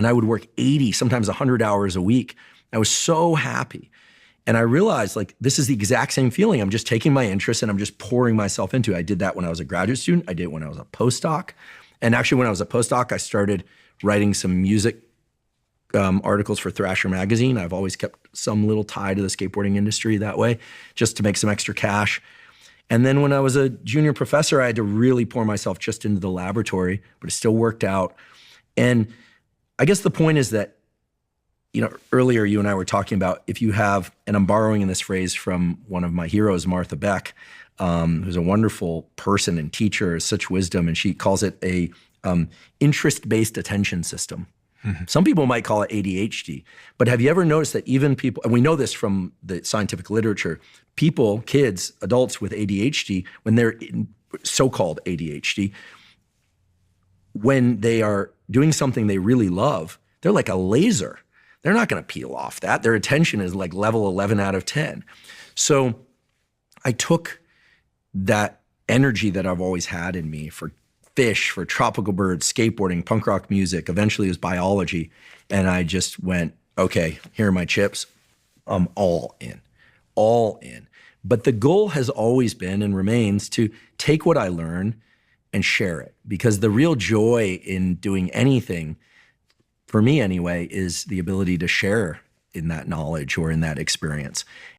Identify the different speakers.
Speaker 1: and I would work 80, sometimes 100 hours a week. I was so happy. And I realized like, this is the exact same feeling. I'm just taking my interest and I'm just pouring myself into it. I did that when I was a graduate student. I did it when I was a postdoc. And actually when I was a postdoc, I started writing some music articles for Thrasher magazine. I've always kept some little tie to the skateboarding industry that way, just to make some extra cash. And then when I was a junior professor, I had to really pour myself just into the laboratory, but it still worked out. And I guess the point is that, you know, earlier you and I were talking about if you have, and I'm borrowing this phrase from one of my heroes, Martha Beck, who's a wonderful person and teacher, such wisdom, and she calls it a interest-based attention system. Mm-hmm. Some people might call it ADHD, but have you ever noticed that even people, and we know this from the scientific literature, people, kids, adults with ADHD, when they're in so-called ADHD, when they are doing something they really love, they're like a laser. They're not going to peel off that. Their attention is like level 11 out of 10. So I took that energy that I've always had in me for fish, for tropical birds, skateboarding, punk rock music, eventually it was biology. And I just went, okay, here are my chips. I'm all in, all in. But the goal has always been and remains to take what I learn and share it. Because the real joy in doing anything, for me anyway, is the ability to share in that knowledge or in that experience.